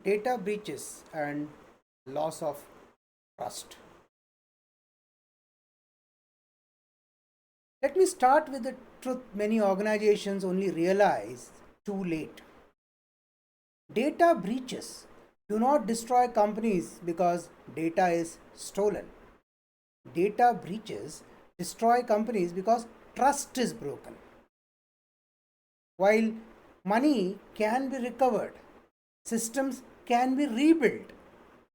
Data breaches and loss of trust. Let me start with the truth many organizations only realize too late. Data breaches do not destroy companies because data is stolen. Data breaches destroy companies because trust is broken. While money can be recovered, systems can be rebuilt,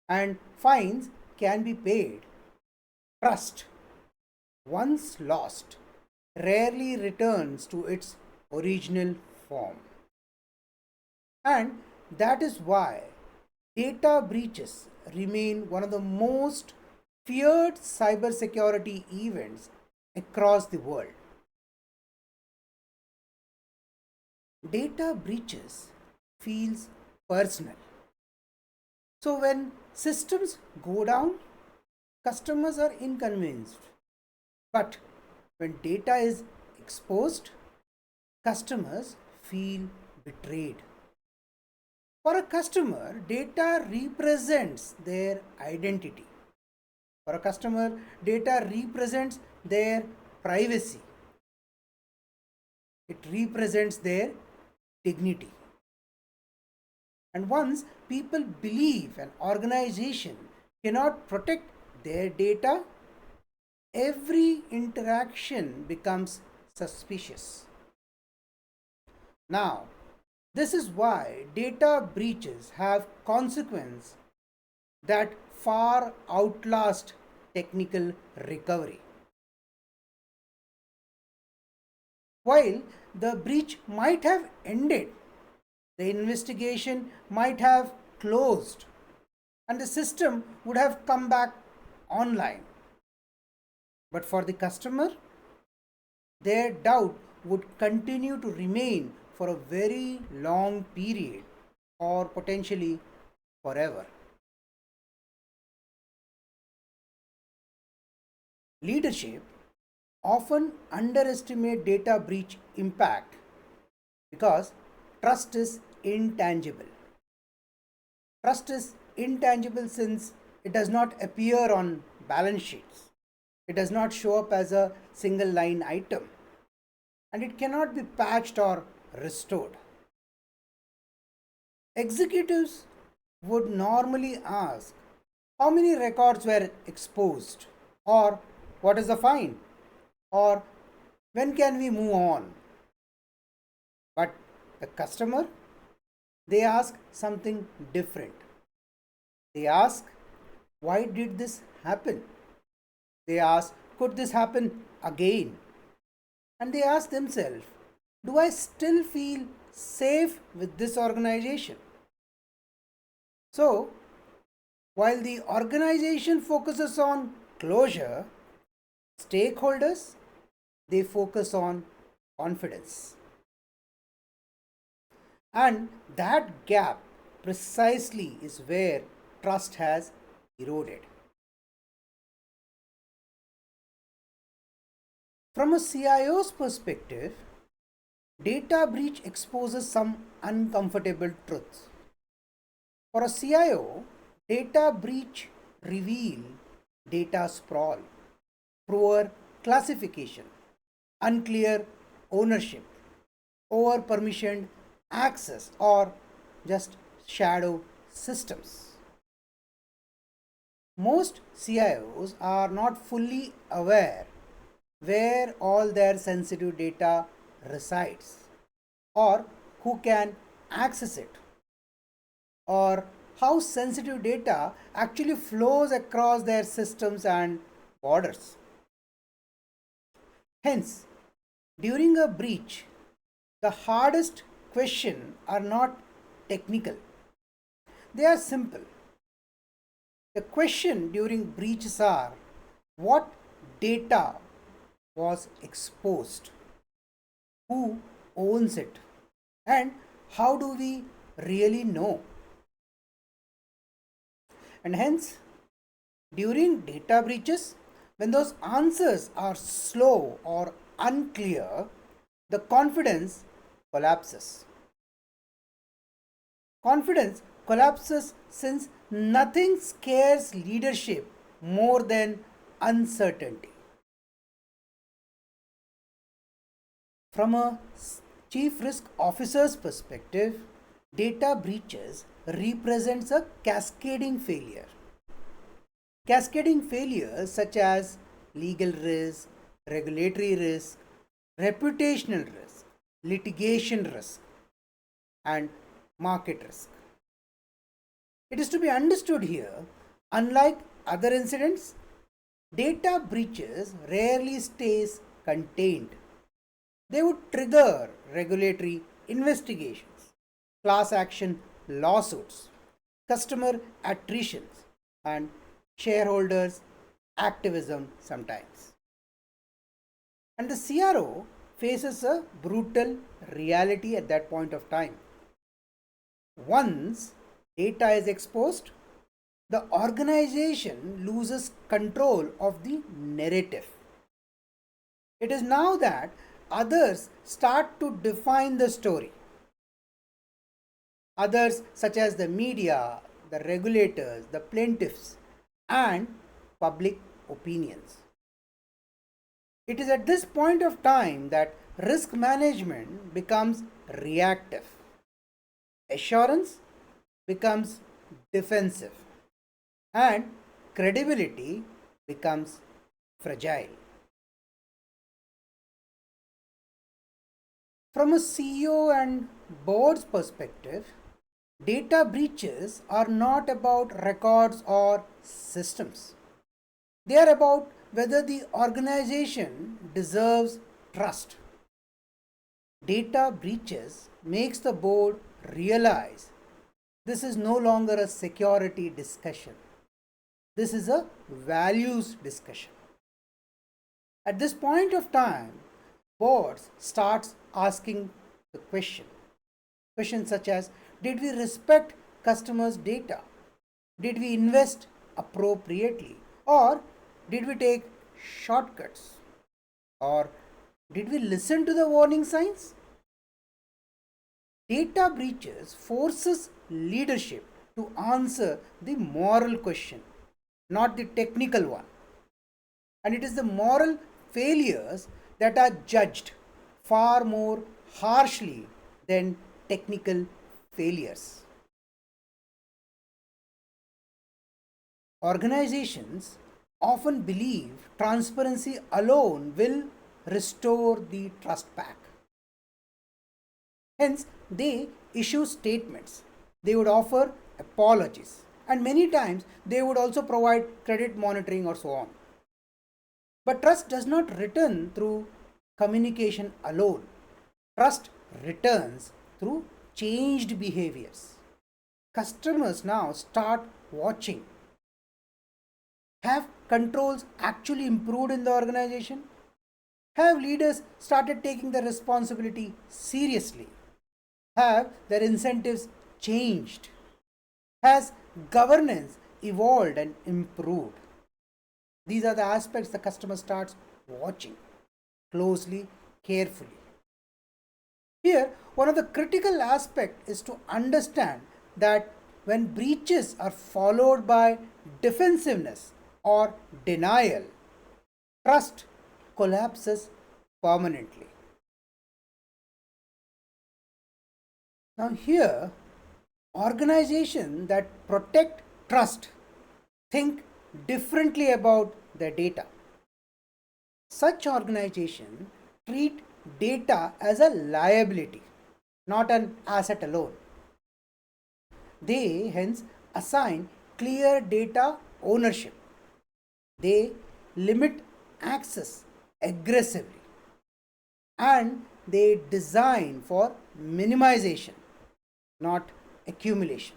and fines can be paid, trust, once lost, rarely returns to its original form. And that is why data breaches remain one of the most feared cybersecurity events across the world. Data breaches feels personal. So when systems go down, customers are inconvenienced. But when data is exposed, customers feel betrayed. For a customer, data represents their identity. For a customer, data represents their privacy. It represents their dignity. And once people believe an organization cannot protect their data, every interaction becomes suspicious. Now, this is why data breaches have consequences that far outlast technical recovery. While the breach might have ended, the investigation might have closed, and the system would have come back online. But for the customer, their doubt would continue to remain for a very long period or potentially forever. Leadership often underestimate data breach impact because trust is intangible. Trust is intangible since it does not appear on balance sheets. It does not show up as a single line item, and it cannot be patched or restored. Executives would normally ask how many records were exposed, or what is the fine, or when can we move on. But the customer, they ask something different. They ask, why did this happen? They ask, could this happen again? And they ask themselves, do I still feel safe with this organization? So, while the organization focuses on closure, stakeholders, they focus on confidence. And that gap precisely is where trust has eroded. From a CIO's perspective, data breach exposes some uncomfortable truths. For a CIO, data breach reveal data sprawl, poor classification, unclear ownership, over permissioned access, or just shadow systems. Most CIOs are not fully aware where all their sensitive data resides, or who can access it, or how sensitive data actually flows across their systems and borders. Hence, during a breach, the hardest questions are not technical, they are simple. The question during breaches are, what data was exposed, who owns it, and how do we really know? And hence, during data breaches, when those answers are slow or unclear, the confidence collapses. Confidence collapses since nothing scares leadership more than uncertainty. From a chief risk officer's perspective, data breaches represents a cascading failure. Cascading failures such as legal risk, regulatory risk, reputational risk, litigation risk, and market risk. It is to be understood here, unlike other incidents, data breaches rarely stays contained. They would trigger regulatory investigations, class action lawsuits, customer attritions, and shareholders' activism sometimes. And the CRO faces a brutal reality at that point of time. Once data is exposed, the organization loses control of the narrative. It is now that others start to define the story. Others, such as the media, the regulators, the plaintiffs, and public opinions. It is at this point of time that risk management becomes reactive, assurance becomes defensive, and credibility becomes fragile. From a CEO and board's perspective, data breaches are not about records or systems. They are about whether the organization deserves trust. Data breaches makes the board realize this is no longer a security discussion. This is a values discussion. At this point of time, boards starts asking the questions such as, did we respect customers' data? Did we invest appropriately? Or did we take shortcuts? Or did we listen to the warning signs? Data breaches forces leadership to answer the moral question, not the technical one. And it is the moral failures that are judged far more harshly than technical failures. Organizations often believe transparency alone will restore the trust back. Hence, they issue statements, they would offer apologies, and many times they would also provide credit monitoring or so on. But trust does not return through communication alone. Trust returns through changed behaviors. Customers now start watching. Have controls actually improved in the organization? Have leaders started taking the responsibility seriously? Have their incentives changed? Has governance evolved and improved? These are the aspects the customer starts watching closely, carefully. Here, one of the critical aspects is to understand that when breaches are followed by defensiveness or denial, trust collapses permanently. Now, here, organizations that protect trust think differently about their data. Such organizations treat data as a liability, not an asset alone. They hence assign clear data ownership. They limit access aggressively, and they design for minimization, not accumulation.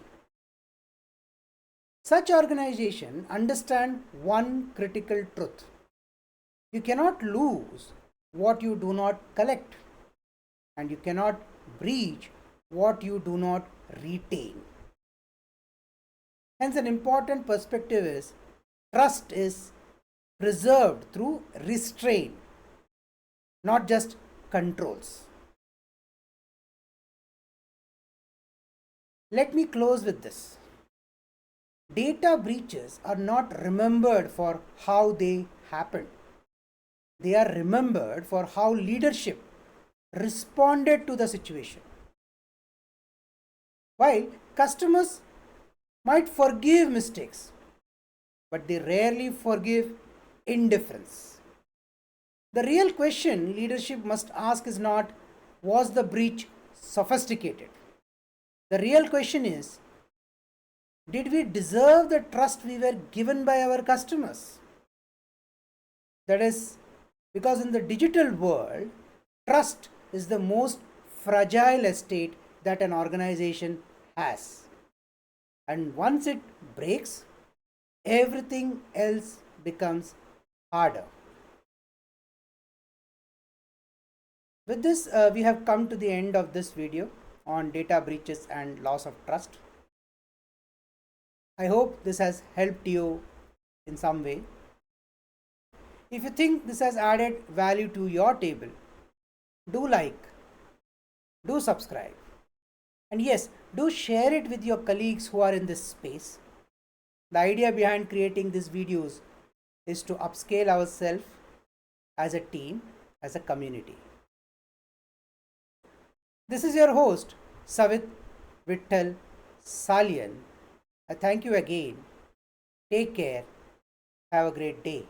Such organizations understand one critical truth: you cannot lose what you do not collect, and you cannot breach what you do not retain. Hence, an important perspective is trust is preserved through restraint, not just controls. Let me close with this. Data breaches are not remembered for how they happened. They are remembered for how leadership responded to the situation. While customers might forgive mistakes, but they rarely forgive indifference. The real question leadership must ask is not, was the breach sophisticated? The real question is, did we deserve the trust we were given by our customers? That is, because in the digital world, trust is the most fragile estate that an organization has. And once it breaks, everything else becomes harder. With this, we have come to the end of this video on data breaches and loss of trust. I hope this has helped you in some way. If you think this has added value to your table, do like, do subscribe, and yes, do share it with your colleagues who are in this space. The idea behind creating these videos is to upscale ourselves as a team, as a community. This is your host, Savit Vittal Salian. I thank you again. Take care. Have a great day.